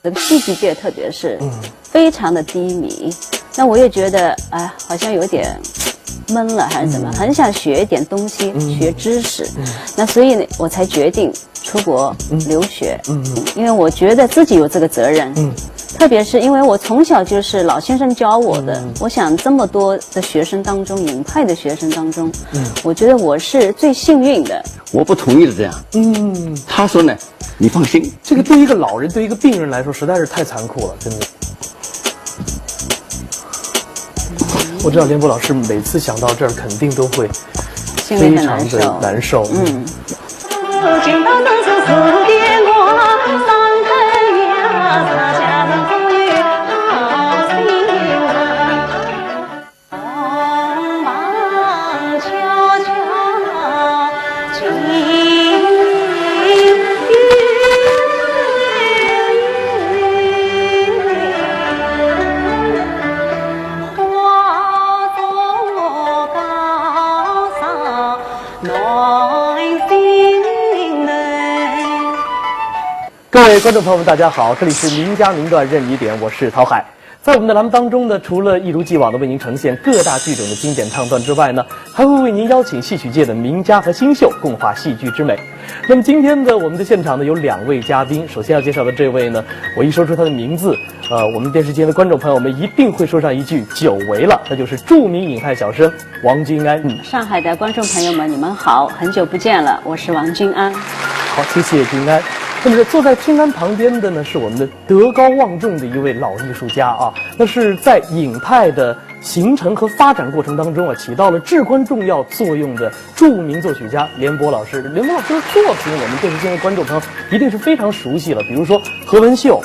这个戏剧界特别是非常的低迷。那我也觉得，哎，好像有点闷了还是怎么，很想学一点东西，学知识。那所以呢，我才决定出国留学。因为我觉得自己有这个责任。特别是因为我从小就是老先生教我的，我想这么多的学生当中，影派的学生当中，我觉得我是最幸运的。我不同意的这样。他说呢，你放心，这个对一个老人，对一个病人来说，实在是太残酷了，真的。我知道连波老师每次想到这儿，肯定都会非常的难受。各位观众朋友们，大家好，这里是名家名段任你点，我是陶海。在我们的栏目当中呢，除了一如既往的为您呈现各大剧种的经典唱段之外呢，还会为您邀请戏曲界的名家和新秀共话戏剧之美。那么今天的我们的现场呢，有2位嘉宾。首先要介绍的这位呢，我一说出他的名字，我们电视间的观众朋友们一定会说上一句久违了，那就是著名影派小生王君安。上海的观众朋友们，你们好，很久不见了，我是王君安。好，谢谢君安。那么坐在君安旁边的呢，是我们的德高望重的一位老艺术家啊，那是在影派的形成和发展过程当中啊，起到了至关重要作用的著名作曲家连波老师。连波老师的作品，我们电视机的观众朋友一定是非常熟悉了，比如说何文秀、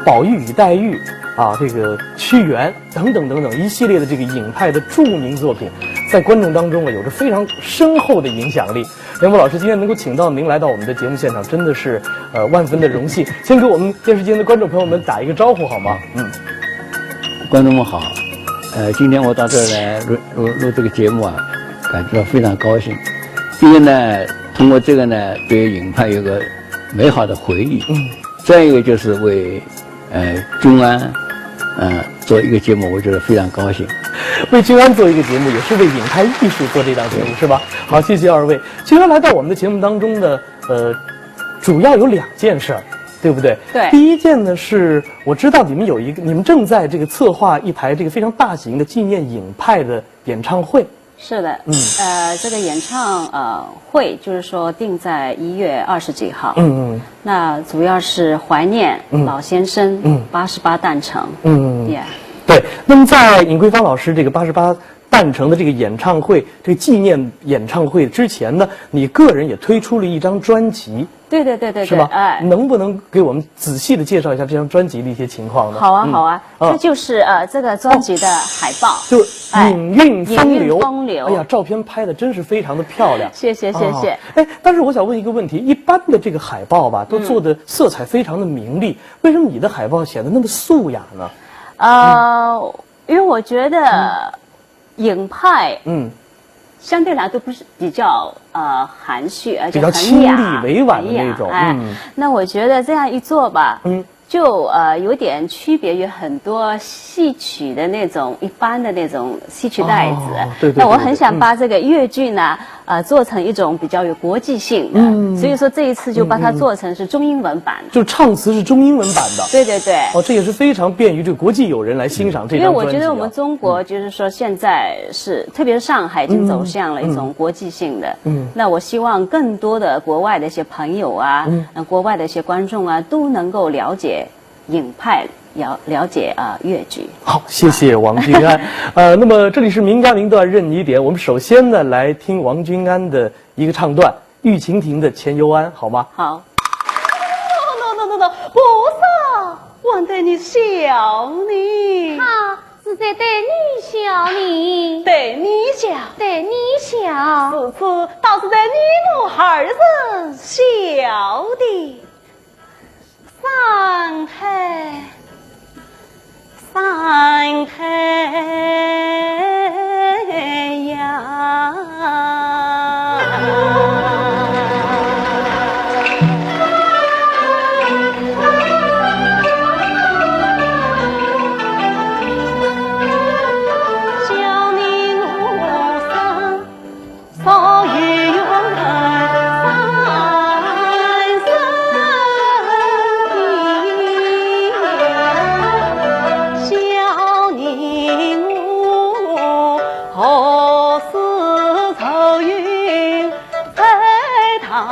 宝玉与黛玉啊，这个屈原等等等等一系列的这个影派的著名作品，在观众当中啊有着非常深厚的影响力。连波老师今天能够请到您来到我们的节目现场，真的是万分的荣幸。先给我们电视机的观众朋友们打一个招呼好吗？观众们好，今天我到这儿来录这个节目啊，感觉到非常高兴。第一呢，通过这个呢，对影派有个美好的回忆。再一个就是为君安做一个节目，我觉得非常高兴。为君安做一个节目，也是为影派艺术做这档节目，是吧？好，谢谢2位。君安来到我们的节目当中呢，主要有2件事儿，对不对？对。第一件呢是，我知道你们正在这个策划一台这个非常大型的纪念影派的演唱会。是的，这个演唱会就是说定在1月20几号。那主要是怀念老先生88诞辰。对。那么在尹桂芳老师这个88诞辰的这个演唱会，这个纪念演唱会之前呢，你个人也推出了一张专辑。对，是吧？能不能给我们仔细的介绍一下这张专辑的一些情况呢？好啊，这就是这个专辑的海报，就影韵风流。哎呀，照片拍的真是非常的漂亮。谢谢。但是我想问一个问题，一般的这个海报吧，都做的色彩非常的明丽，为什么你的海报显得那么素雅呢？因为我觉得影派相对来都不是比较含蓄，而且比较清丽委婉的那种。那我觉得这样一做吧，就有点区别于很多戏曲的那种一般的那种戏曲带子。对。那我很想把这个粤剧呢，做成一种比较有国际性的。所以说这一次就把它做成是中英文版的。就唱词是中英文版的。对。这也是非常便于这个国际友人来欣赏这张专辑。因为我觉得我们中国就是说现在是，特别是上海已经走向了一种国际性的。那我希望更多的国外的一些朋友啊，国外的一些观众啊，都能够了解影派，了解粤剧。好，谢谢王君安。那么这里是名家名段任你点，我们首先呢来听王君安的一个唱段，玉蜻蜓的《钱幽庵》，好吗？好。no，不是，我对你笑你。是在对你笑你，对你笑，此次倒是在你我儿子笑的。山海呀。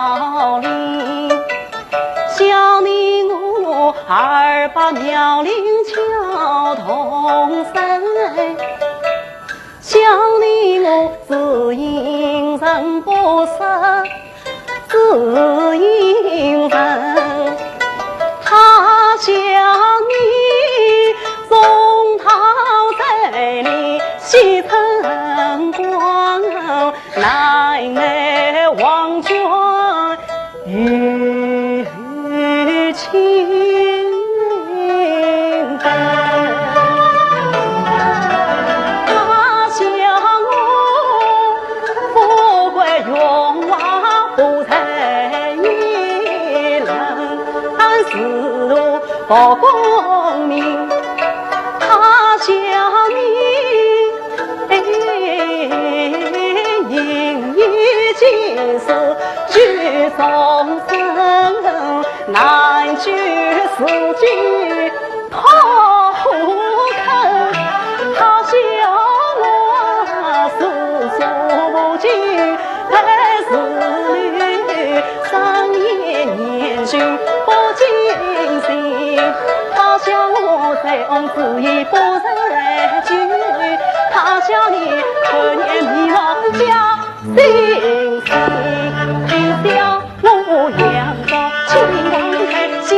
道理。小你我二把苗岭桥同塞，小你我只因人不识，只因人。他想你松涛在里西城关，奶奶望君与亲分。他想我富贵荣华不在一人，但是路不功名。他想你因一尽是举众生，难举四句头坑。他笑我世俗不敬，配是女商业年旬不尽心。他笑我醉翁之意不在酒，他笑你可怜迷了家心事。听笑我两个情王太笑，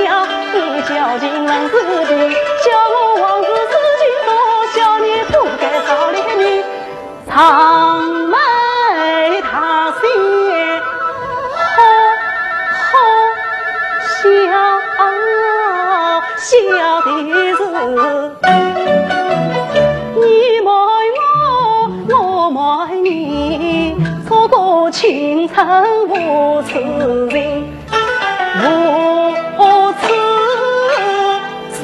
你较劲能自己，笑我王子自己多，笑你不该少脸女长眉他心笑的是你爱我，我爱你，错过情长无此人，无此情。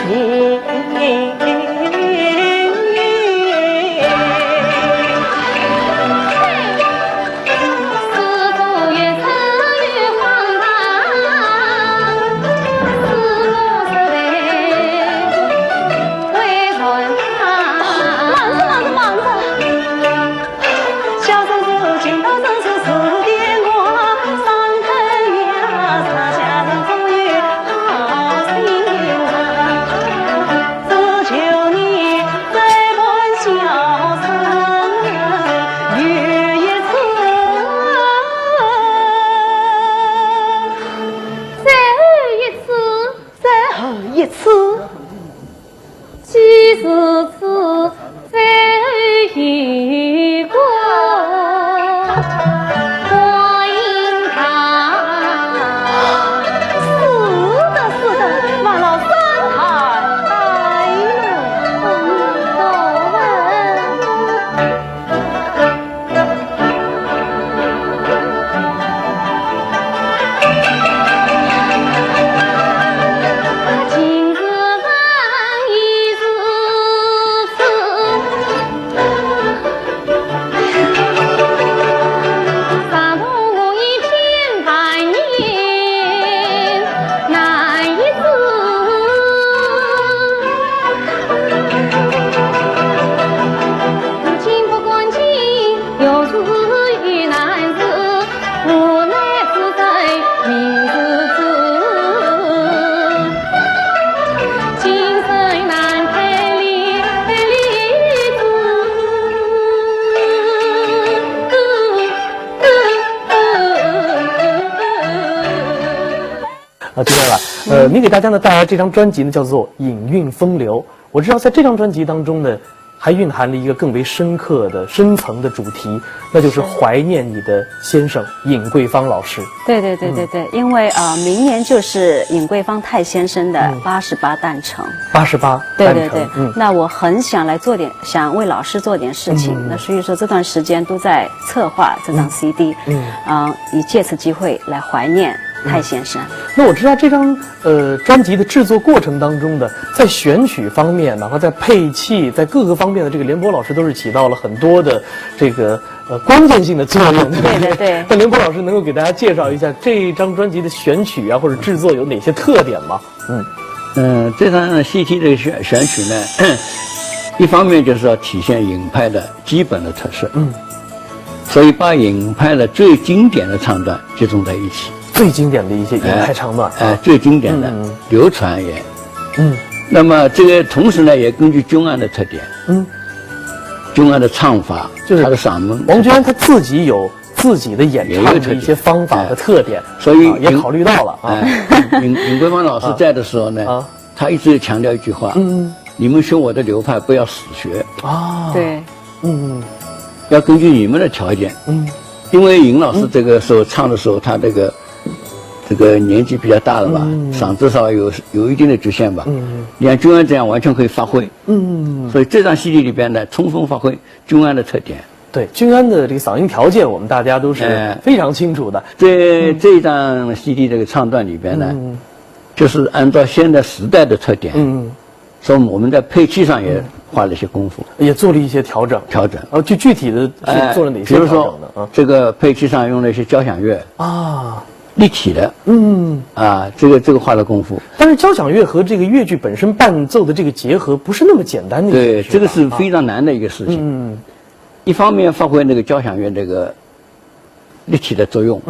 知道了。你给大家呢带来这张专辑呢叫做《影韵风流》。我知道在这张专辑当中呢，还蕴含了一个更为深刻的、深层的主题，那就是怀念你的先生尹桂芳老师。对，因为明年就是尹桂芳太先生的88诞辰。88诞辰，对，那我很想来做点，想为老师做点事情。那所以说这段时间都在策划这张 CD，以借此机会来怀念太先生。那我知道这张专辑的制作过程当中的，在选曲方面，哪怕在配器，在各个方面的这个廉颇老师都是起到了很多的这个关键性的作用。对。那廉颇老师能够给大家介绍一下这张专辑的选曲啊，或者制作有哪些特点吗？这张 CD 的选曲呢，一方面就是要体现尹派的基本的特色，所以把尹派的最经典的唱段集中在一起。最经典的一些影派唱段，最经典的，流传也。那么这个同时呢，也根据君安的特点，君安的唱法，就是他的嗓门，王君安他自己有自己的演唱的一些方法和特点，所以也考虑到了啊。尹桂芳老师在的时候呢，他一直强调一句话，你们学我的流派不要死学啊，对，要根据你们的条件，因为尹老师这个时候唱的时候，他这个年纪比较大了吧，嗓子上有一定的局限吧。你看君安这样完全可以发挥。所以这张 CD 里边呢，充分发挥君安的特点。对，君安的这个嗓音条件，我们大家都是非常清楚的。这一张 CD 这个唱段里边呢，就是按照现在时代的特点，所以我们在配器上也花了一些功夫，也做了一些调整。具体的是做了哪些调整呢？比如说这个配器上用了一些交响乐啊。立体的，这个花了功夫。但是交响乐和这个越剧本身伴奏的这个结合不是那么简单的。对，这个是非常难的一个事情。一方面发挥那个交响乐这个立体的作用，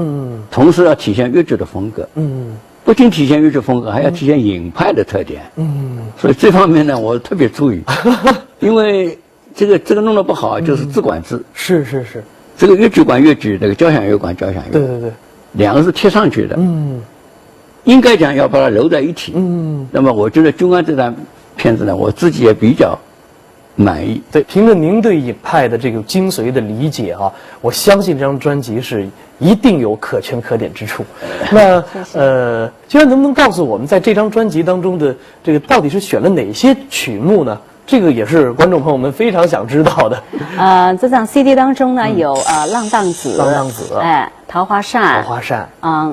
同时要体现越剧的风格，不仅体现越剧风格，还要体现尹派的特点，所以这方面呢，我特别注意，因为这个弄得不好，就是自管制。是，这个越剧管越剧，这个交响乐管交响乐。对。两个是贴上去的，应该讲要把它揉在一起，那么我觉得君安这张片子呢，我自己也比较满意。对，凭着您对尹派的这个精髓的理解啊，我相信这张专辑是一定有可圈可点之处。那君安能不能告诉我们，在这张专辑当中的这个到底是选了哪些曲目呢？这个也是观众朋友们非常想知道的。这张 CD 当中呢有浪荡子，桃花扇，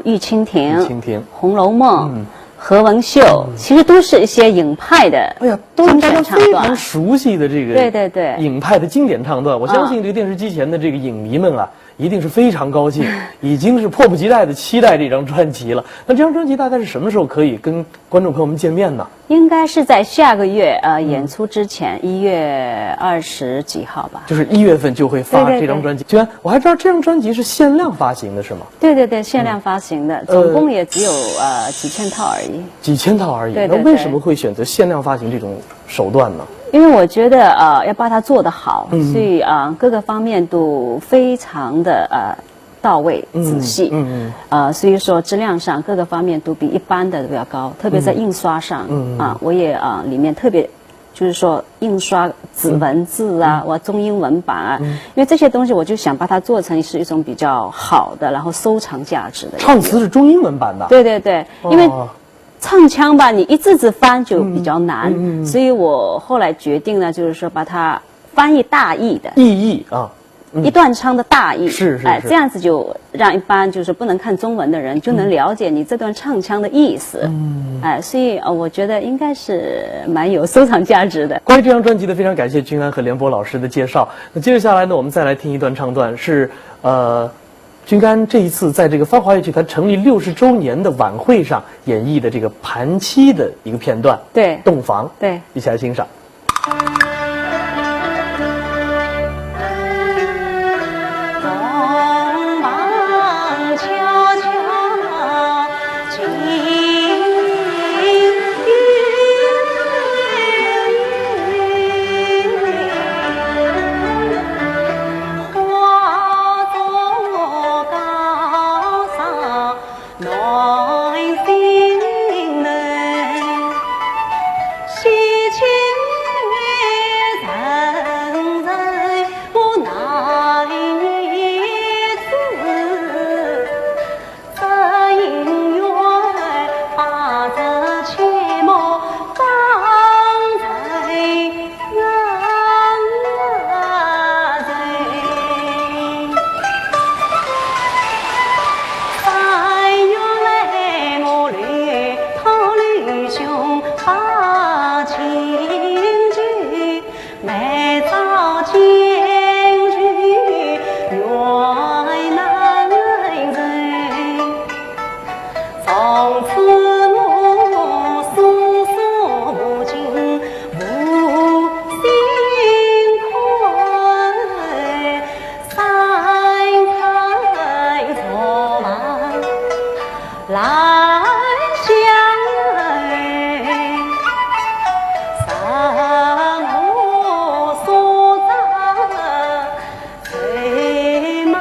玉蜻蜓，红楼梦，何文秀，其实都是一些尹派的，都是大家非常熟悉的这个对尹派的经典唱段。我相信这个电视机前的这个影迷们啊，一定是非常高兴，已经是迫不及待的期待这张专辑了。那这张专辑大概是什么时候可以跟观众朋友们见面呢？应该是在下个月演出之前，1月20几号吧。就是1月份就会发这张专辑。居然我还知道这张专辑是限量发行的，是吗？对，限量发行的，总共也只有几千套而已。几千套而已。对。那为什么会选择限量发行这种手段呢？因为我觉得要把它做得好，所以各个方面都非常的到位、仔细，所以说质量上各个方面都比一般的都要高，特别在印刷上，我也里面特别就是说印刷子文字我中英文版因为这些东西我就想把它做成是一种比较好的，然后收藏价值的。唱词是中英文版的。对，因为唱腔吧，你一字字翻就比较难，所以我后来决定呢，就是说把它翻译大意的意义啊。一段唱的大意是这样子就让一般就是不能看中文的人就能了解你这段唱腔的意思，所以我觉得应该是蛮有收藏价值的。关于这张专辑的，非常感谢君安和连波老师的介绍。那接着下来呢，我们再来听一段唱段，是君安这一次在这个芳华乐剧团成立60周年的晚会上演绎的这个盘七的一个片段，对，洞房，对，一起来欣赏。来相爱，三五所在飞茫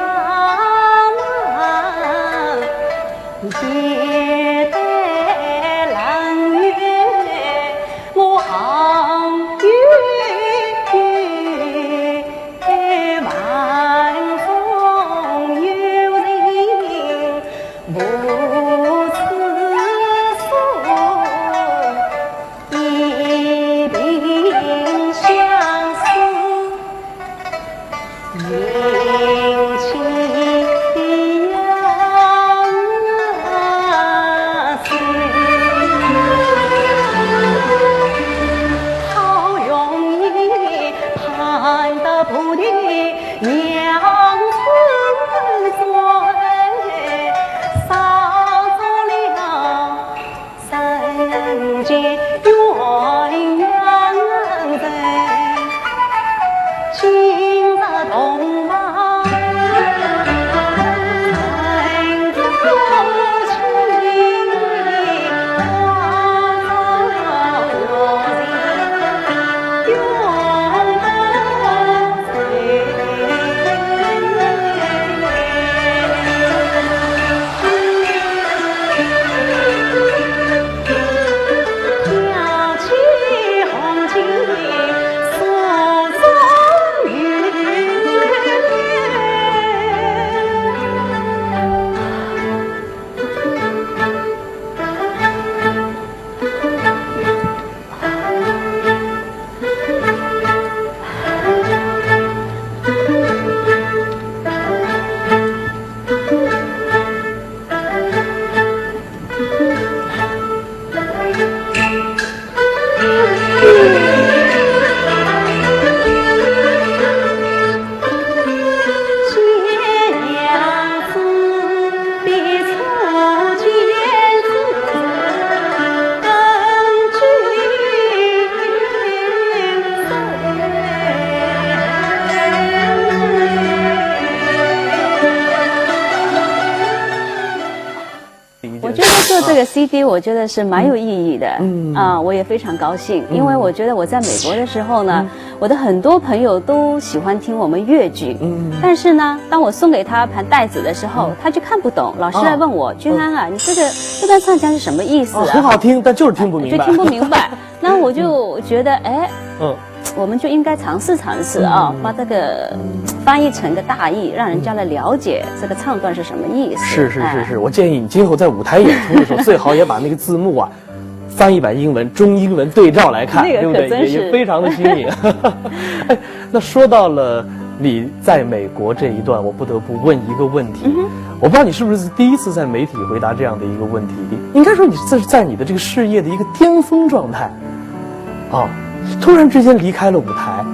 茫，也得朗月我行月晚风有人不辞诉，一鬓相思殷勤好容易盼得不敌娘子醉，洒走了三界鸳鸯在，今日东望三足情，花早落地永不飘起红巾诉衷语。见娘子必促见子，更君我觉得做这个 CD， 我觉得是蛮有意义的。我也非常高兴，因为我觉得我在美国的时候呢，我的很多朋友都喜欢听我们粤剧。但是呢，当我送给他盘带子的时候，他就看不懂，老师来问我：“君安啊，你这段唱腔是什么意思啊？”很好听，但就是听不明白。就听不明白。那我就觉得，我们就应该尝试尝试啊，把这个翻译成个大意，让人家来了解这个唱段是什么意思。是，我建议你今后在舞台演出的时候，最好也把那个字幕啊，翻译版英文、中英文对照来看，那个对不对？也非常的新颖。哎，那说到了你在美国这一段，我不得不问一个问题。我不知道你是不是第一次在媒体回答这样的一个问题。应该说你这是在你的这个事业的一个巅峰状态，突然之间离开了舞台。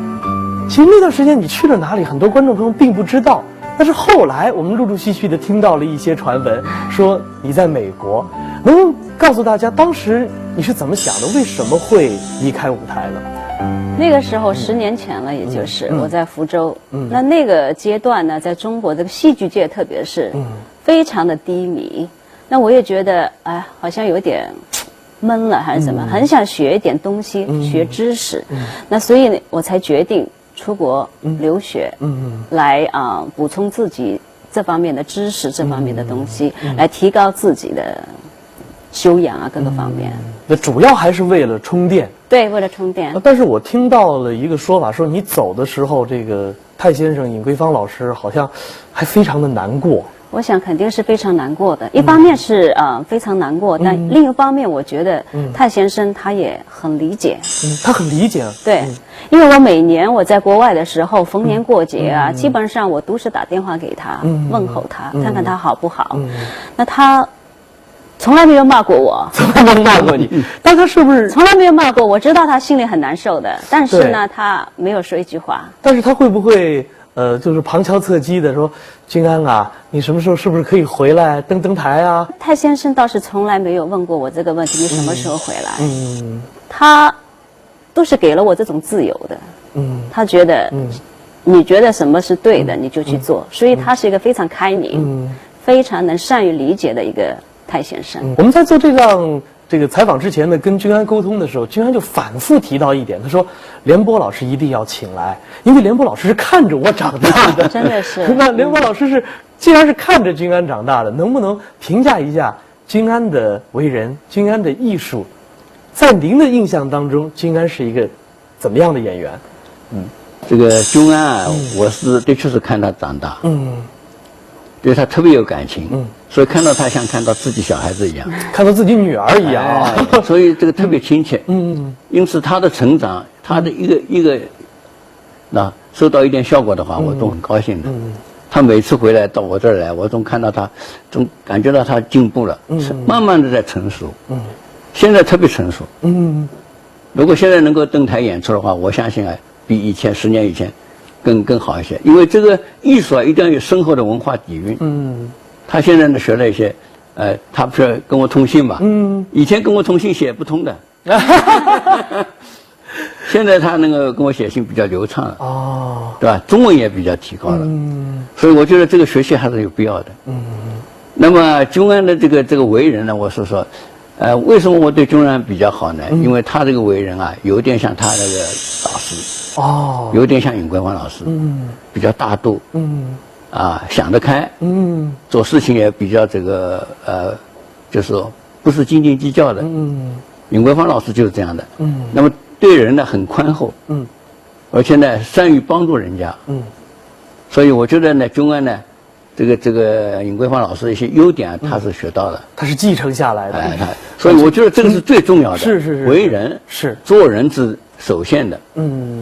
其实那段时间你去了哪里，很多观众朋友并不知道。但是后来我们陆陆续续的听到了一些传闻，说你在美国，能告诉大家当时你是怎么想的，为什么会离开舞台呢？那个时候10年前了，也就是我在福州。那个阶段呢，在中国这个戏剧界，特别是非常的低迷。那我也觉得，好像有点闷了，还是什么，很想学一点东西，学知识。那所以呢，我才决定出国留学，来补充自己这方面的知识，这方面的东西，来提高自己的修养啊，各个方面。那主要还是为了充电。对，为了充电。但是我听到了一个说法，说你走的时候，这个泰先生尹桂芳老师好像还非常的难过。我想肯定是非常难过的。一方面是非常难过，但另一方面我觉得泰先生他也很理解。他很理解。对，因为我每年我在国外的时候，逢年过节啊，基本上我都是打电话给他，问候他，看看他好不好。那他从来没有骂过我，从来没有骂过你。但他是不是从来没有骂过我？知道他心里很难受的，但是呢，他没有说一句话。但是他会不会就是旁敲侧击的说：“君安啊，你什么时候是不是可以回来登台啊？”泰先生倒是从来没有问过我这个问题，你什么时候回来？他都是给了我这种自由的。他觉得，你觉得什么是对的，你就去做。所以他是一个非常开明、非常能善于理解的一个泰先生。我们在做这个采访之前呢，跟君安沟通的时候，君安就反复提到一点，他说廉颇老师一定要请来，因为廉颇老师是看着我长大的，真的是。那廉颇老师既然是看着君安长大的，能不能评价一下君安的为人，君安的艺术？在您的印象当中，君安是一个怎么样的演员？这个君安啊，我的确是看他长大，对他特别有感情，所以看到他像看到自己小孩子一样，看到自己女儿一样啊，所以这个特别亲切。因此他的成长，他的一个收到一点效果的话，我都很高兴的。他每次回来到我这儿来，我总看到他，总感觉到他进步了，慢慢的在成熟。现在特别成熟。如果现在能够登台演出的话，我相信啊，比以前10年以前更好一些。因为这个艺术啊，一定要有深厚的文化底蕴。他现在呢学了一些，他不是跟我通信嘛？以前跟我通信写不通的。现在他那个跟我写信比较流畅了，对吧？中文也比较提高了，所以我觉得这个学习还是有必要的。那么君安的这个为人呢，我是说，为什么我对君安比较好呢？因为他这个为人啊，有点像他那个老师，有点像尹桂芳老师，比较大度，想得开，做事情也比较就是说不是斤斤计较的，尹桂芳老师就是这样的，那么对人呢很宽厚，而且呢善于帮助人家，所以我觉得呢，君安呢，这个尹桂芳老师的一些优点他是学到了，他是继承下来的，所以我觉得这个是最重要的，是为人是做人是首先的，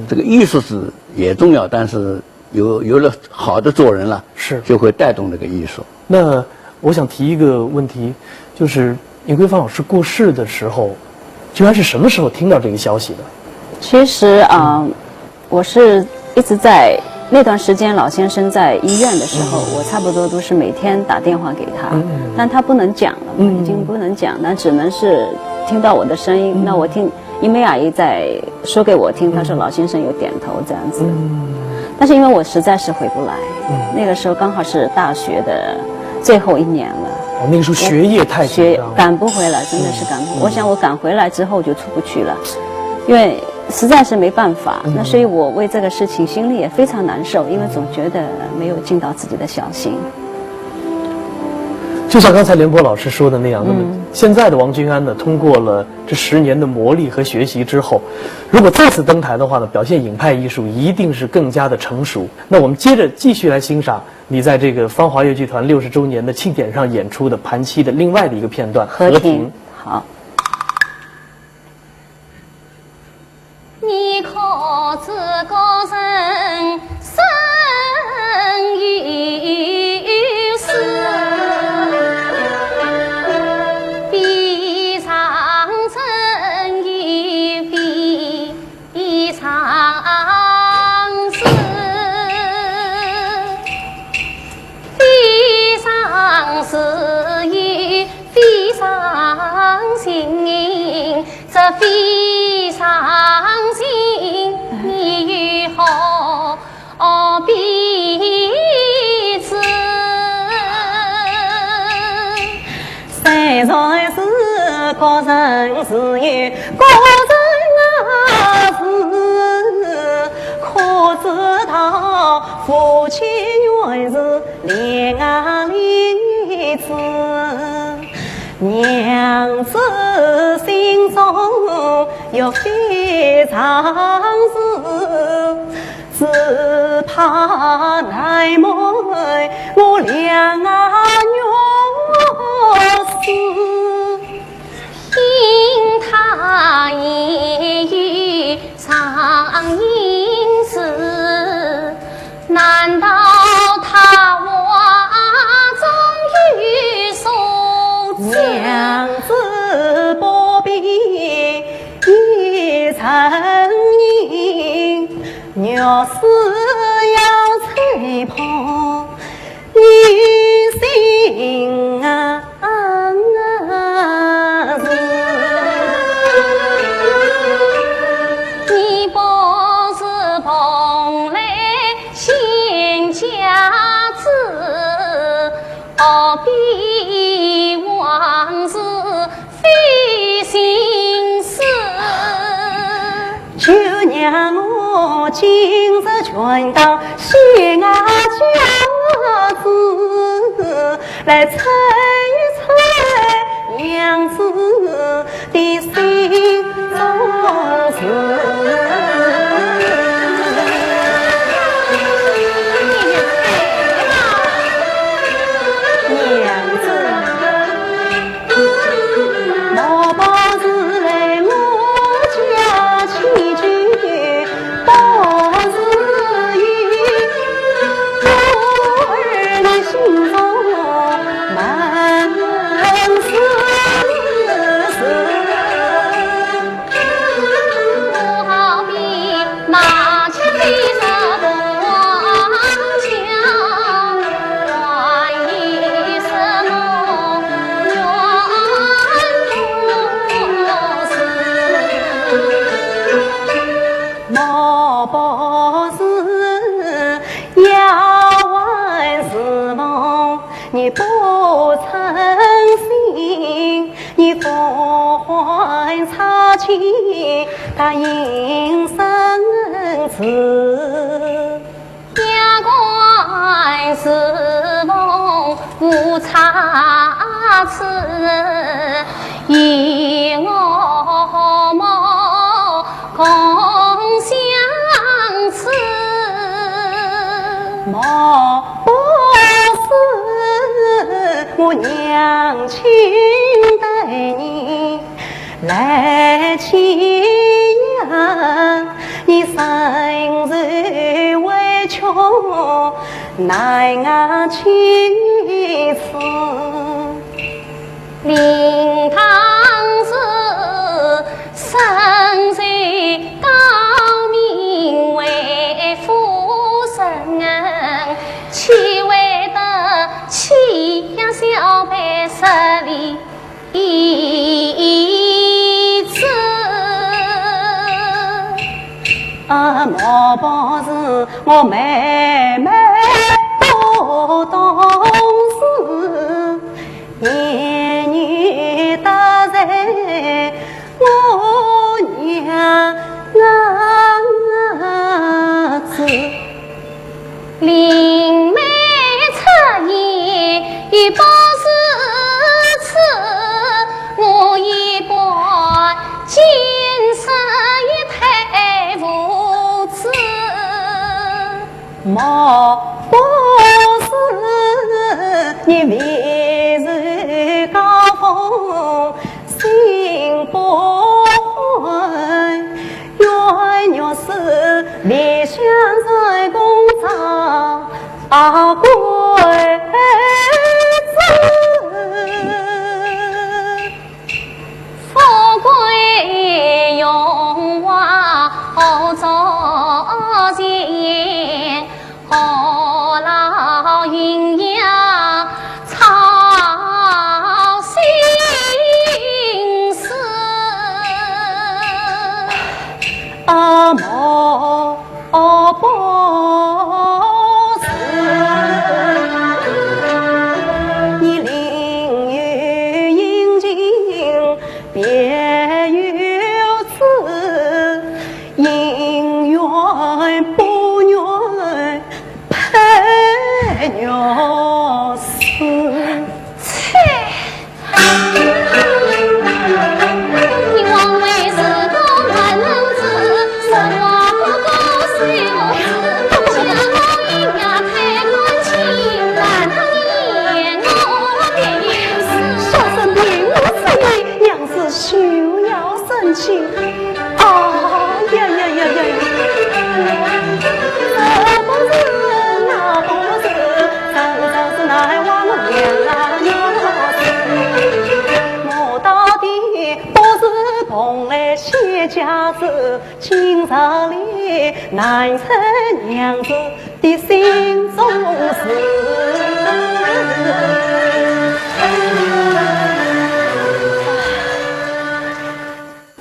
这个艺术是也重要，但是有了好的做人了，就会带动这个艺术。那我想提一个问题，就是尹桂芳老师过世的时候，君安是什么时候听到这个消息的？其实我是一直在那段时间，老先生在医院的时候，我差不多都是每天打电话给他，但他不能讲了嘛，已经不能讲，那只能是听到我的声音。那我听英梅阿姨在说给我听，她说老先生有点头这样子，但是因为我实在是回不来，那个时候刚好是大学的最后1年了。那个时候学业太紧张，赶不回来，真的是赶不回来。我想我赶回来之后就出不去了，因为实在是没办法。那所以我为这个事情心里也非常难受，因为总觉得没有尽到自己的小心。就像刚才廉颇老师说的那样，那么现在的王君安呢，通过了这10年的磨砺和学习之后，如果再次登台的话呢，表现影派艺术一定是更加的成熟。那我们接着继续来欣赏你在这个芳华乐剧团60周年的庆典上演出的盘期的另外的一个片段《和平》。好。你可知个人生于世，非常真意，非常是，非常是意，非常心，这非常心你与何彼此？谁才是个人自有个人事？可知道夫妻原是恋爱离子？娘子心中有非常事，只怕乃妹我两若死，因他言语常因事，难道他话中有所指？娘子不必一承认，若是要吹破女心啊你不是蓬莱仙家子，何必话我今日全当谢俺家子来猜一猜娘子的心中事。你不诚心，你不还差情，他应生子。呀，怪是梦无差池，以我梦共相思。莫不是我娘亲待你来欺养，你生日为穷奈我妻子。灵堂是生前高明为夫人，岂为得欺压小辈十里一次？莫不是我妹妹不懂事，言语得罪我娘子。灵媒出言已不是此，我一贯今生一态无知。莫不是你为日高峰心不欢，原是理想在工厂归富贵荣华好早前，何劳阴阳操心事？莫不是你另有阴晴别有此，姻缘不缘配鸟死。你枉为是个男子，什么不够随我死，将我一家太公亲，难道你言我给死？小生命我是为娘子休要生气。呀呀呀呀！这不是那不是，真是乃我娘子。我到底不是蓬莱谢家子，今朝里难成娘子的心中事。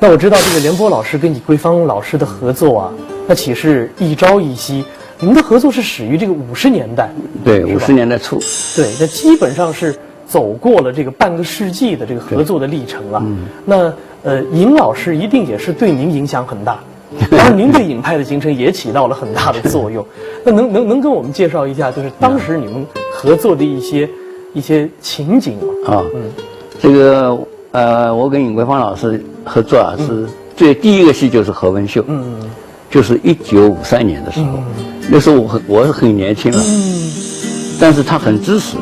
那我知道这个廉颇老师跟李桂芳老师的合作啊，那岂是一朝一夕？你们的合作是始于这个50年代，对，50年代初，对，那基本上是走过了这个半个世纪的这个合作的历程啊。那尹老师一定也是对您影响很大。当然，您对影派的形成也起到了很大的作用。那能跟我们介绍一下，就是当时你们合作的一些情景吗？啊，这个我跟尹桂芳老师合作啊，是第一个戏就是何文秀，就是1953年的时候，那时候我是很年轻了，但是他很支持，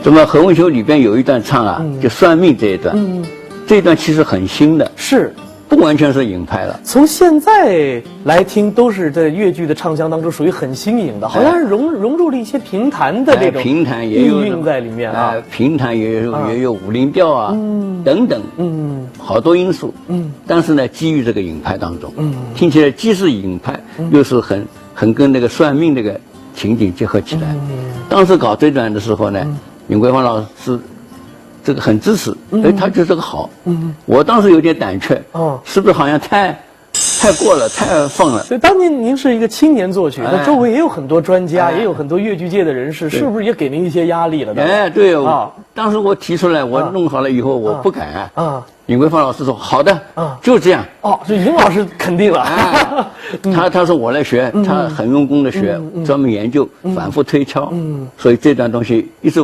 那么何文秀里边有一段唱啊，就算命这一段，这一段其实很新的，是。不完全是影派了，从现在来听，都是在越剧的唱腔当中属于很新颖的，好像是融入了一些评弹的这种评弹也有韵韵在里面啊，评弹也有五零调啊，等等，好多因素，但是呢，基于这个影派当中，听起来既是影派，又是很跟那个算命那个情景结合起来。当时搞这段的时候呢，尹桂芳老师。这个很支持，他觉得这个好。我当时有点胆怯，是不是好像太过了，太放了？所以当年您是一个青年作曲，那周围也有很多专家，也有很多越剧界的人士，是不是也给您一些压力了呢？哎，对哦，当时我提出来，我弄好了以后，我不敢啊。尹桂芳老师说好的，就这样。哦，这尹老师肯定了。他说我来学，他很用功的学，专门研究，反复推敲。所以这段东西一直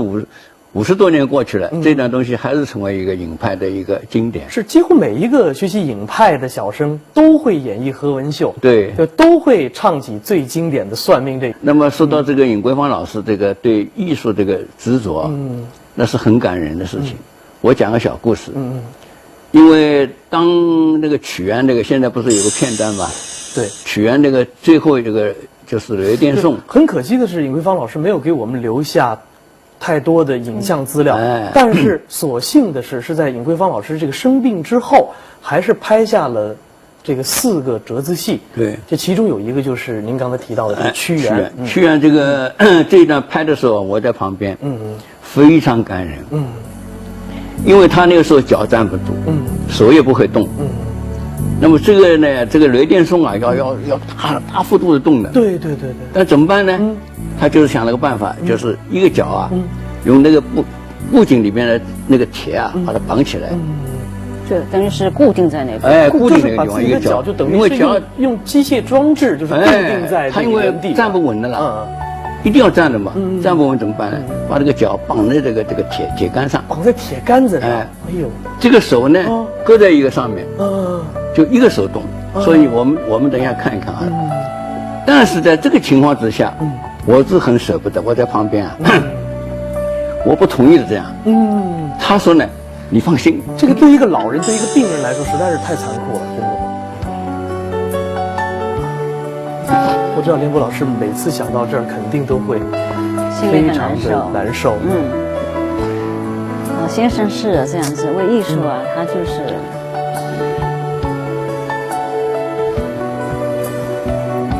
50多年过去了，这段东西还是成为一个影派的一个经典。是几乎每一个学习影派的小生都会演绎何文秀，对，就都会唱起最经典的算命这个。那么说到这个尹桂芳老师这个对艺术这个执着，那是很感人的事情。我讲个小故事，因为当那个曲园那个现在不是有个片段嘛，对，曲园那个最后这个就是雷电颂。很可惜的是，尹桂芳老师没有给我们留下太多的影像资料，但是所幸的是在尹桂芳老师这个生病之后，还是拍下了这个4个折子戏。对，这其中有一个就是您刚才提到的这个屈原。屈原这个这一段拍的时候，我在旁边，非常感人，因为他那个时候脚站不住，手也不会动，那么这个呢，这个雷电颂啊，要大幅度的动的。对。但怎么办呢？他就是想了个办法，就是一个脚啊，用那个布景里面的那个铁啊，把它绑起来。就等于是固定在那个。哎，固定那个地方，一个脚就等于是用机械装置，就是固定在他因为站不稳的了，一定要站的嘛。站不稳怎么办呢？把这个脚绑在这个铁杆上。绑在铁杆子上。哎呦，这个手呢，搁在一个上面，就一个手动。所以我们等一下看一看啊。但是在这个情况之下，我是很舍不得，我在旁边啊，我不同意的这样。他说呢，你放心，这个对一个老人、对一个病人来说，实在是太残酷了，真的。我知道连波老师每次想到这儿，肯定都会非常的难受。老先生是这样子，为艺术啊，他就是。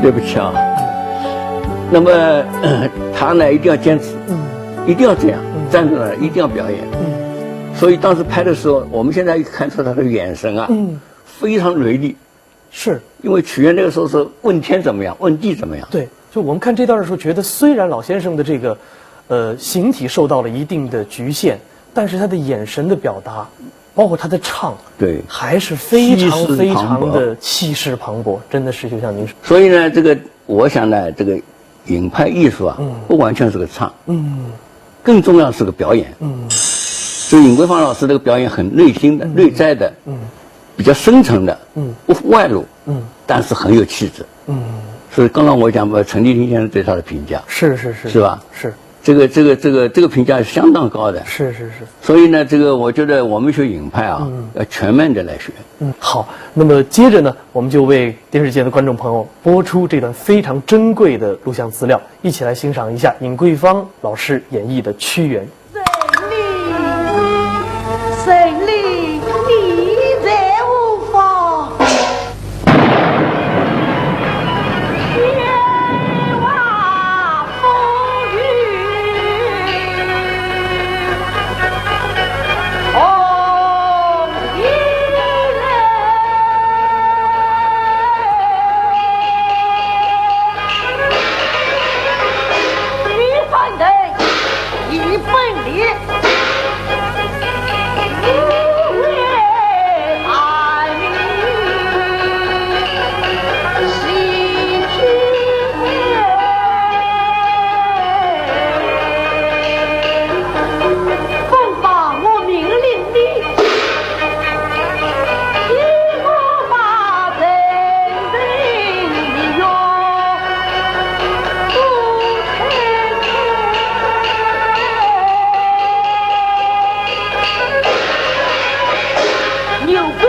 对不起啊，那么他呢一定要坚持，一定要这样站在那儿，一定要表演。所以当时拍的时候，我们现在看出他的眼神啊，非常锐利。是因为曲原那个时候是问天怎么样，问地怎么样。对，就我们看这段的时候，觉得虽然老先生的这个形体受到了一定的局限，但是他的眼神的表达，包括他的唱，对，还是非常的气势磅礴，真的是就像您说。所以呢，这个我想呢，这个影派艺术啊，不完全是个唱，更重要是个表演，所以尹桂芳老师这个表演很内心的、内在的，比较深层的，不外露，但是很有气质，所以刚刚我讲过陈立听先生对他的评价，是吧？是。这个评价是相当高的，是。所以呢，这个我觉得我们学影派啊，要全面的来学。好，那么接着呢，我们就为电视前的观众朋友播出这段非常珍贵的录像资料，一起来欣赏一下尹桂芳老师演绎的屈原。胜利，你在无方。一分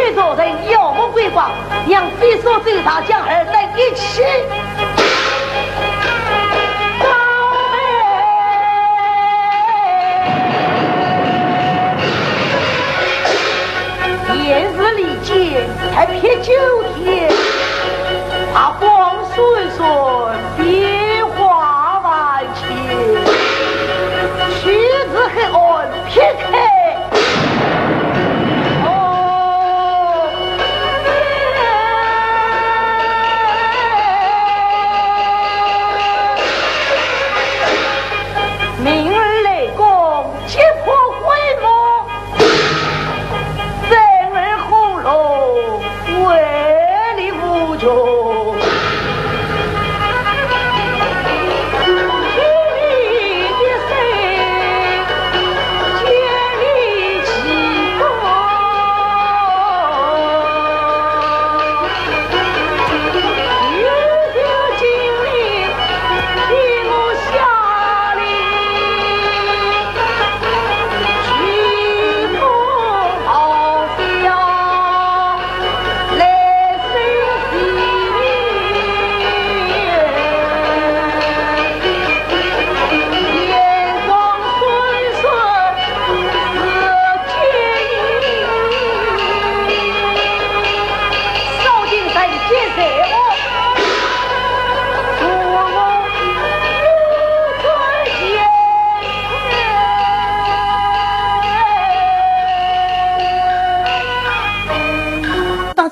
许多人妖魔鬼怪，让非所对他将儿在一起。夜日里间才撇9天，他光顺顺变化万千，须知黑暗撇开。明儿雷公击破灰魔，三儿红楼威力无穷。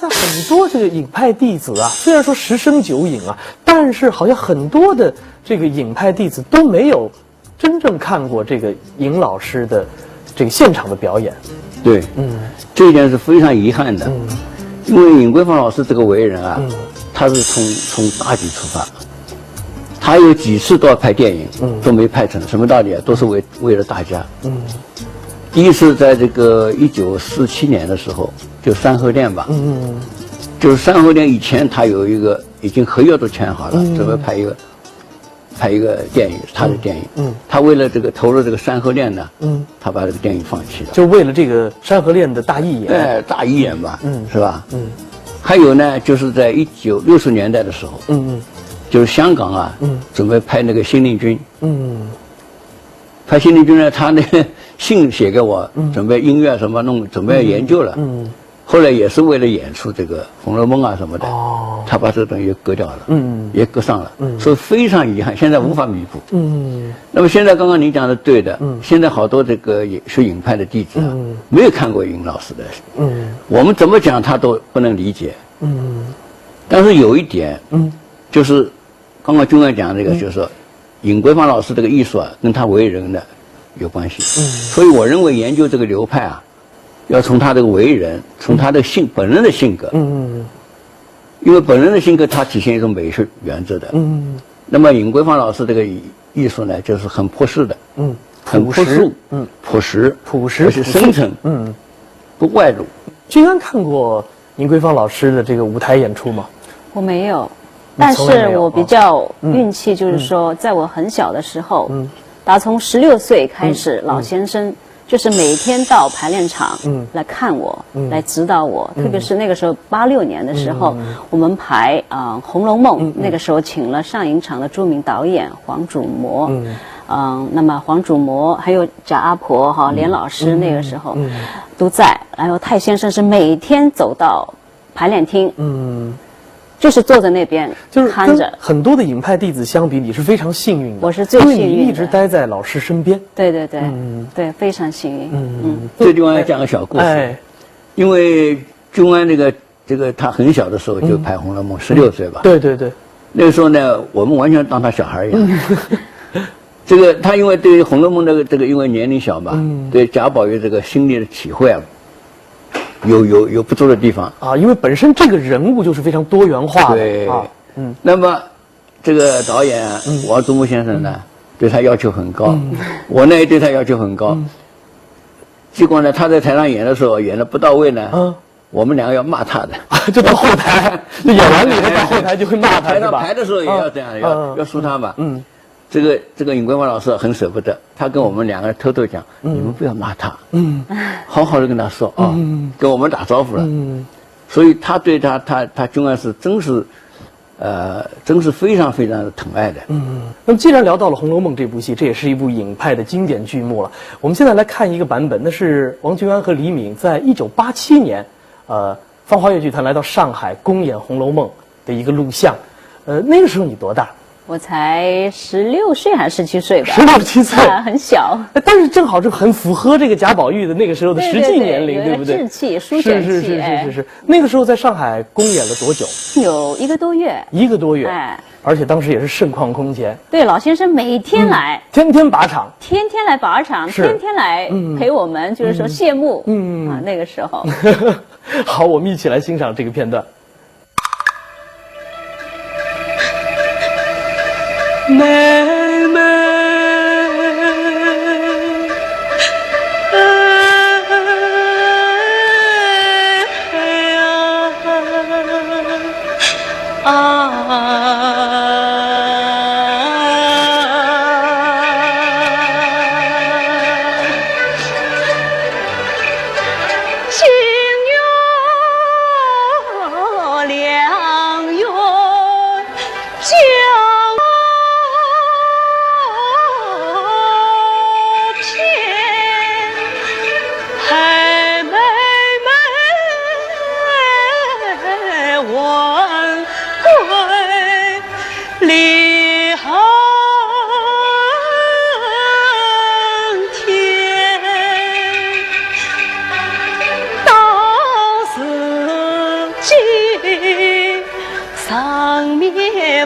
很多这个影派弟子啊，虽然说10生9影啊，但是好像很多的这个影派弟子都没有真正看过这个尹老师的这个现场的表演。对，这一点是非常遗憾的，因为尹桂芳老师这个为人啊，他是从大局出发，他有几次都要拍电影，都没拍成，什么道理啊？都是为了大家。第一次在这个1947年的时候，就山河恋吧，就是山河恋以前他有一个已经合约都签好了，准备拍一个电影，他的电影，他为了这个投入这个山河恋呢，他把这个电影放弃了，就为了这个山河恋的大义演，大义演吧，是吧？还有呢，就是在1960年代的时候，就是香港啊，准备拍那个《新令君》，拍《新令君》呢，他那个信写给我，准备音乐什么弄，准备研究了，后来也是为了演出这个《红楼梦》啊什么的，他把这个东西割掉了，也割上了，所以非常遗憾，现在无法弥补。那么现在刚刚您讲的对的，现在好多这个学影派的弟子啊，没有看过尹老师的，我们怎么讲他都不能理解。但是有一点，就是刚刚君安讲这个，就是说尹桂芳老师这个艺术啊，跟他为人的有关系。所以我认为研究这个流派啊，要从他这个为人，从他的本人的性格，因为本人的性格它体现一种美学原则的，那么尹桂芳老师这个艺术呢，就是很朴实的，很朴素，朴实，而且深沉，不外露。君安看过尹桂芳老师的这个舞台演出吗？我没有，但是我比较运气，就是说，在我很小的时候，打从16岁开始，老先生就是每天到排练场来看我，来指导我。特别是那个时候86年的时候，我们排《红楼梦》，那个时候请了上影厂的著名导演黄祖模，那么黄祖模还有贾阿婆连老师那个时候都在，然后太先生是每天走到排练厅，就是坐在那边看着。跟很多的影派弟子相比，你是非常幸运的。我是最幸运的，因为你一直待在老师身边。对对对，对，非常幸运。这地方要讲个小故事，因为君安这个他很小的时候就拍《红楼梦》，16岁吧。对对对。那个时候呢，我们完全当他小孩一样。这个他因为对于《红楼梦》这个因为年龄小嘛，对贾宝玉这个心理的体会啊，有不足的地方啊，因为本身这个人物就是非常多元化的。对，那么这个导演王祖模先生呢，对他要求很高，我呢也对他要求很高。结果呢，他在台上演的时候演的不到位呢，我们两个要骂他的，就到后台，演完里头到后台就会骂他，台上排的时候也要这样，要说他嘛。这个尹桂华老师很舍不得，他跟我们两个人偷偷讲，你们不要骂他，好好的跟他说啊，跟我们打招呼了，所以他对他钟爱是真是非常非常的疼爱的。那么既然聊到了《红楼梦》这部戏，这也是一部影派的经典剧目了。我们现在来看一个版本，那是王君安和李敏在1987年，芳华乐剧团来到上海公演《红楼梦》的一个录像。那个时候你多大？我才16岁还是17岁吧？16、17岁，很小。但是正好就很符合这个贾宝玉的那个时候的实际年龄，对不对？稚气、书卷气。是。那个时候在上海公演了多久？有1个多月。1个多月，而且当时也是盛况空前。对，老先生每天来，天天把场，天天来把场，天天来陪我们，就是说谢幕。那个时候。好，我们一起来欣赏这个片段。妹妹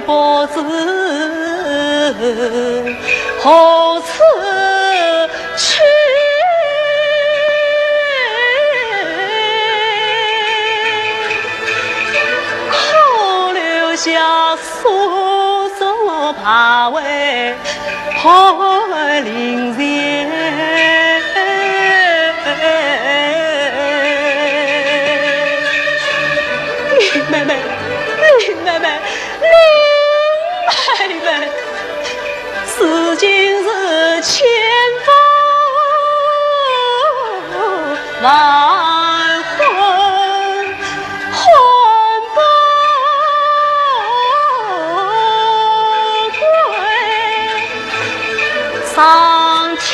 不知何处去，可留下苏州怕为害邻人。林妹妹，林妹妹，林妹妹，此今是千夫万婚，婚不归，上天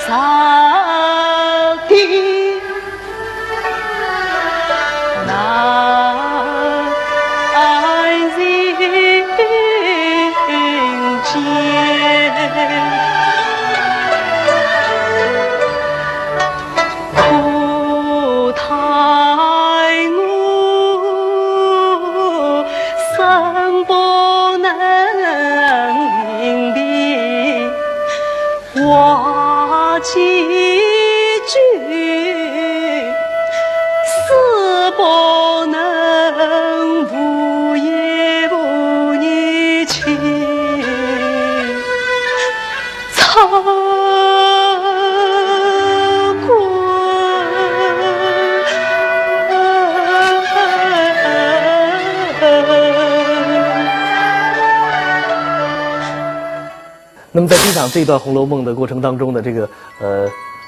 上地难人间，苦叹我生不能应的话几句，死不能无言无语情，草那么在欣赏这一段《红楼梦》的过程当中的这个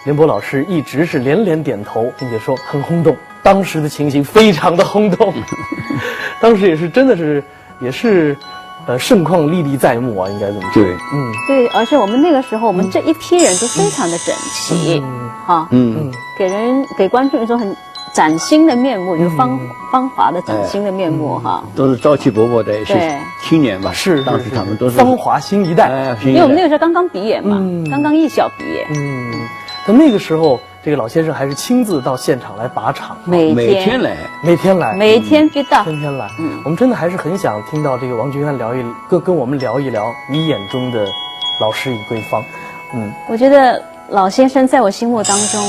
廉颇老师一直是连连点头，并且说很轰动，当时的情形非常的轰动，当时也是真的是也是盛况历历在目啊，应该这么说。对，对，而且我们那个时候，我们这一批人都非常的整齐，哈，给观众一种很崭新的面目，就是芳华的崭新的面目哈。都是朝气勃勃的一些青年吧，是当时他们都是芳华新一代，因为我们那个时候刚刚毕业嘛，刚刚艺校毕业，但那个时候这个老先生还是亲自到现场来把场，每天来，每天来，每天必到，天天来。我们真的还是很想听到这个王君安跟我们聊一聊你眼中的老师尹桂芳。我觉得老先生在我心目当中，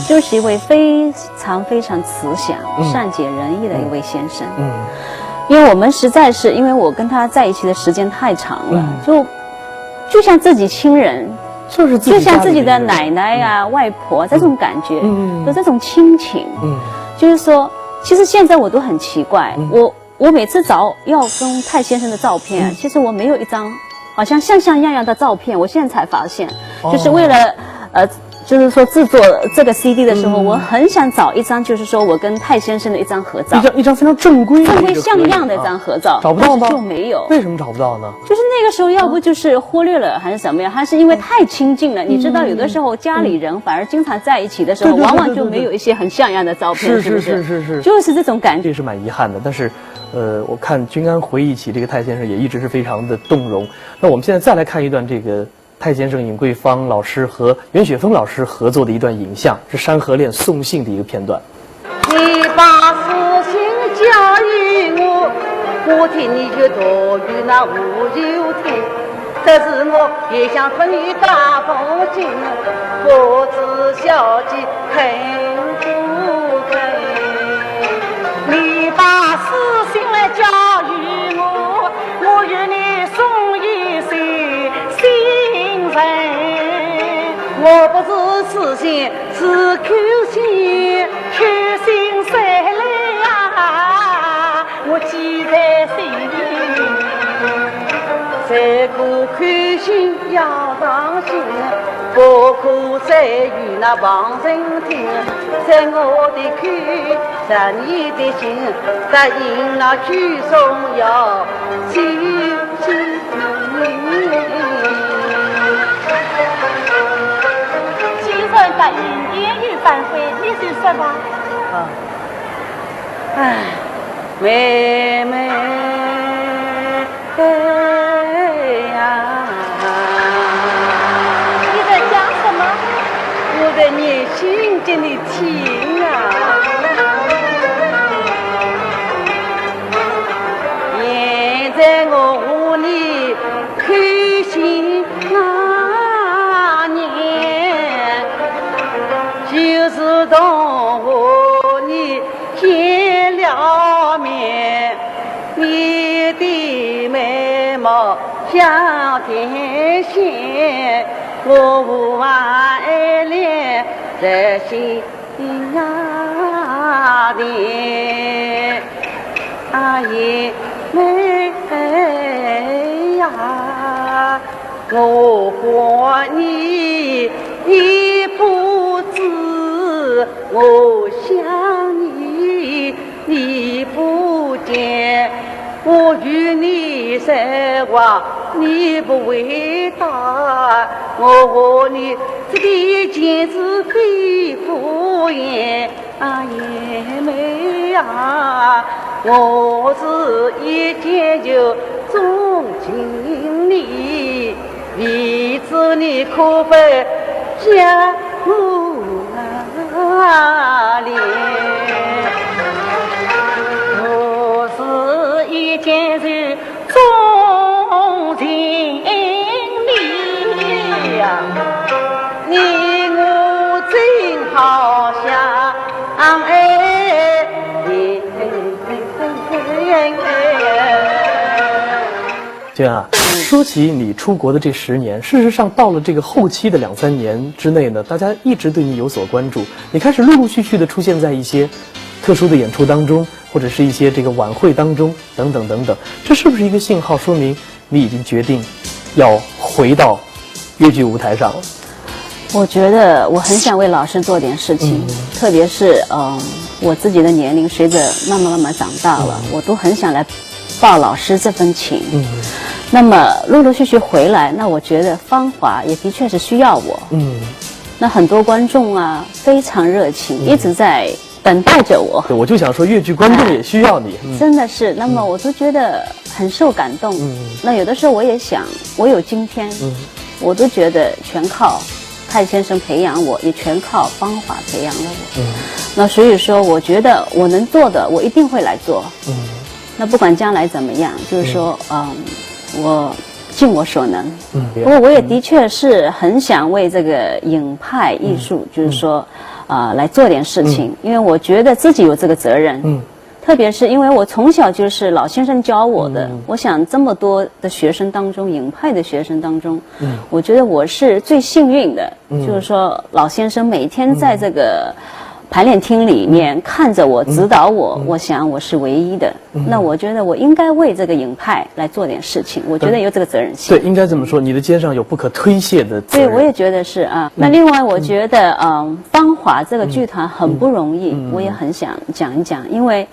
就是一位非常非常慈祥、善解人意的一位先生。因为我们实在是，因为我跟他在一起的时间太长了，就像自己亲人。就像自己的奶奶呀、外婆这种感觉，有这种亲情。就是说，其实现在我都很奇怪，我每次找要跟泰先生的照片，其实我没有一张好像像样的照片，我现在才发现，就是为了就是说制作这个 CD 的时候，我很想找一张，就是说我跟泰先生的一张合照，一张非常正规像样的一张合照，找不到吗？就没有。为什么找不到呢？就是那个时候，要不就是忽略了，还是什么呀？还是因为太亲近了？你知道，有的时候家里人反而经常在一起的时候，往往就没有一些很像样的照片，是不是？是，就是这种感觉。这是蛮遗憾的，但是。我看君安回忆起这个泰先生，也一直是非常的动容。那我们现在再来看一段这个泰先生、尹桂芳老师和袁雪峰老师合作的一段影像，是《山河恋》送信的一个片段。你把私信交予我，我听你就多于那无有听。但是我也想和你打封信，不知小姐肯不肯？你把私信来交予我，我与你送一些信人。我不是私信，是口信，口信谁来呀？我记在心里。这个口信要上心，不可再与那旁人听。在我的口，在你的心，答应那举送要亲亲。既然答应言语反悔，你就说吧。唉，妹妹呀，你在讲什么？我在念心给你听啊。现在我和你开心那年，就是当和你见了面，你的眉毛像天线，我无爱恋在心啊里，啊也妹呀，我和你你不知，我想你你不见，我与你说话你不回答，我和你这个简直非敷衍啊也妹啊，我是一见就钟情你，为此你可否将我怜？我是一见就钟情你呀，你我真好像爱你。君安啊，说起你出国的这10年，事实上到了这个后期的2、3年之内呢，大家一直对你有所关注，你开始陆陆续续的出现在一些特殊的演出当中，或者是一些这个晚会当中，等等等等。这是不是一个信号，说明你已经决定要回到越剧舞台上了？我觉得我很想为老师做点事情，特别是我自己的年龄随着慢慢长大了，我都很想来报老师这份情。那么陆陆续续回来，那我觉得芳华也的确是需要我。那很多观众啊非常热情，一直在等待着我。对，我就想说越剧观众也需要你。真的是，那么我都觉得很受感动。那有的时候我也想，我有今天，我都觉得全靠泰先生培养我，也全靠芳华培养了我。那所以说，我觉得我能做的，我一定会来做。那不管将来怎么样，就是说，我尽我所能。不过我也的确是很想为这个影派艺术，就是说，来做点事情，因为我觉得自己有这个责任。特别是因为我从小就是老先生教我的，我想这么多的学生当中，影派的学生当中，我觉得我是最幸运的，就是说老先生每天在这个排练厅里面看着我、指导我，我想我是唯一的。那我觉得我应该为这个影派来做点事情，我觉得有这个责任心。对，应该这么说，你的肩上有不可推卸的责任。对，我也觉得是啊。那另外，我觉得芳华这个剧团很不容易，我也很想讲一讲，因为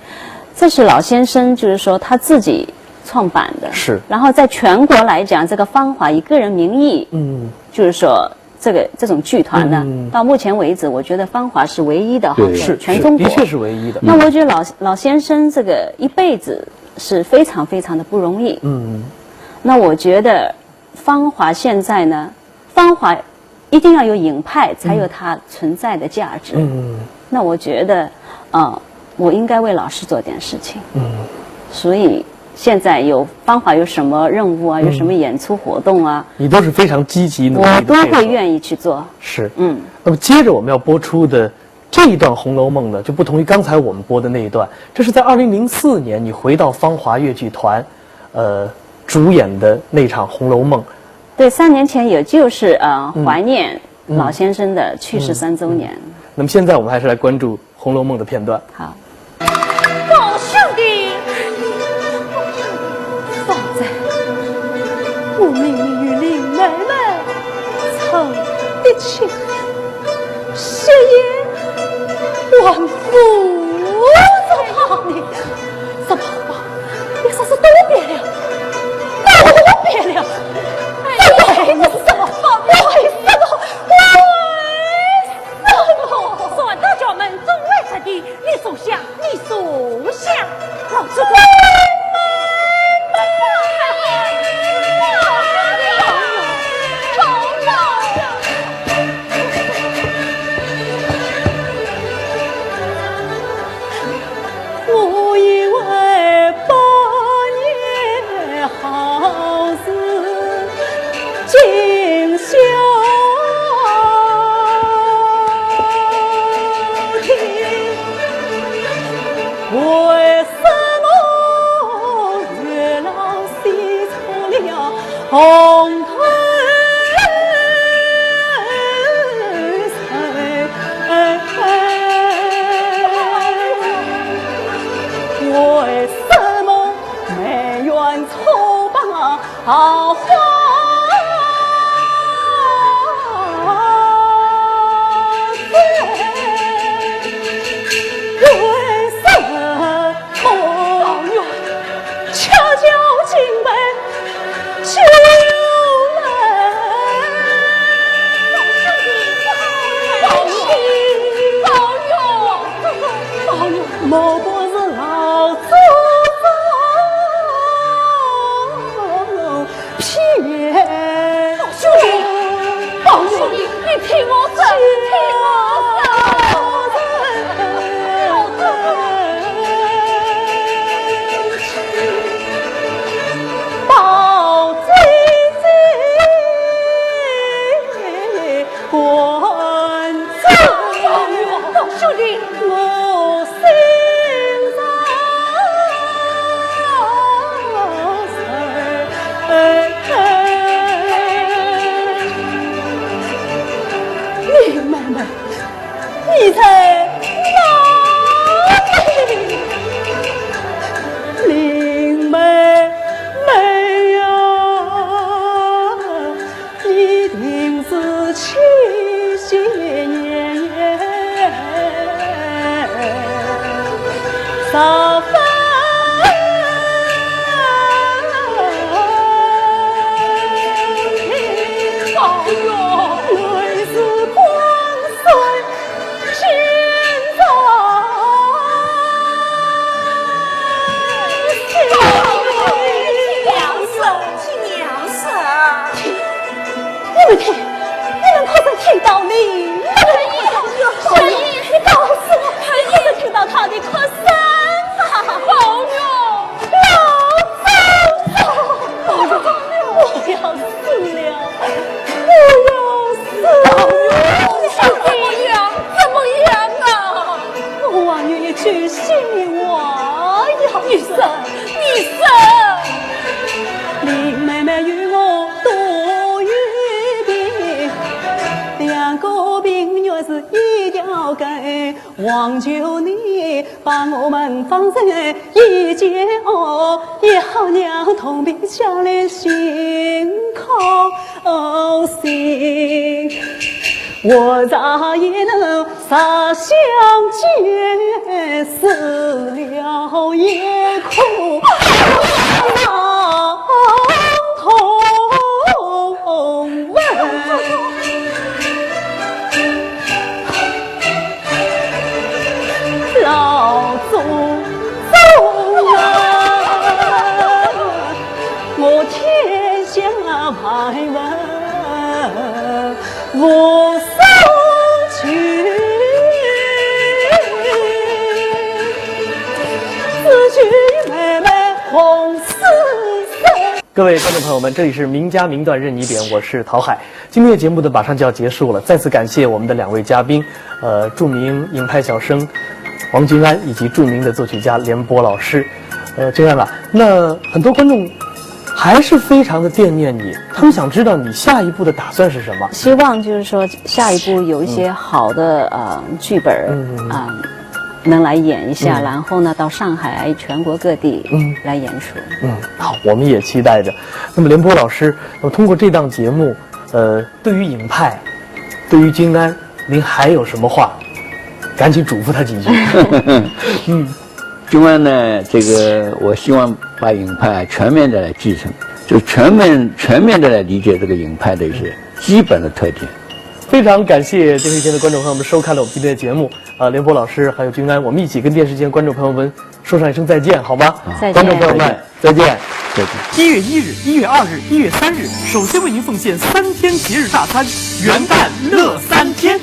这是老先生就是说他自己创办的，是。然后在全国来讲，这个芳华以个人名义，就是说。这种剧团呢，到目前为止，我觉得芳华是唯一的哈，是全中国的确是唯一的。那我觉得老先生这个一辈子是非常非常的不容易。那我觉得芳华现在呢，芳华一定要有影派才有它存在的价值。那我觉得我应该为老师做点事情。所以。现在芳华有什么任务啊？有什么演出活动啊？你都是非常积极努力的，我都会愿意去做。是，那么接着我们要播出的这一段《红楼梦》呢，就不同于刚才我们播的那一段，这是在2004年你回到芳华越剧团，主演的那场《红楼梦》。对，3年前也就是怀念老先生的去世3周年。那么现在我们还是来关注《红楼梦》的片段。好。宝兄弟。我明明与林妹妹曾一起，谁也万夫在旁里，怎么办？你说是都变了，都变了。为什么？为什么？算大家们总为此地，你所想，你所想，老子的。红腿为什么没愿错把花？莫不是老祖宗骗？兄弟，宝兄弟，你听我说，听我说，宝姐姐，关子，宝兄弟，我心。你在哪里？林妹妹呀，一定是七夕年少分。你们可曾听到你？陈毅，你告诉我，你可曾听到他的哭声？交给王九你，把我们放在一间哦，也好让同病相怜心靠心。我咋也能洒相见，死了也苦同问。老祖宗啊，我天下百闻无所惧，此去妹妹红丝色。各位观众朋友们，这里是名家名段任你点，我是陶海。今天的节目呢马上就要结束了，再次感谢我们的两位嘉宾，著名影派小生王君安以及著名的作曲家廉颇老师。君安啊，那很多观众还是非常的惦念你，他们想知道你下一步的打算是什么？希望就是说下一步有一些好的剧本能来演一下，然后呢到上海全国各地来演出。好，我们也期待着。那么廉颇老师，通过这档节目，对于影派，对于君安，您还有什么话？赶紧嘱咐他几句。君安呢，这个我希望把影派全面的来继承，就全面的来理解这个影派的一些基本的特点。非常感谢电视前的观众朋友们收看了我们今天的节目。廉颇老师还有君安，我们一起跟电视前观众朋友们说上一声再见，好吗？再见，观众朋友们，再见。再见。1月1日、1月2日、1月3日，首先为您奉献3天节日大餐，元旦乐3天。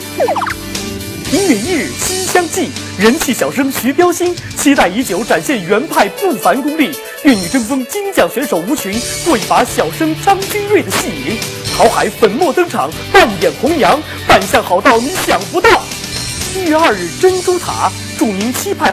1月1日，西厢记，人气小生徐标新期待已久，展现原派不凡功力。粤女争锋金奖选手吴群过一把小生张君瑞的戏瘾。陶海粉墨登场，扮演红娘，扮相好到你想不到。1月2日，珍珠塔，著名七派。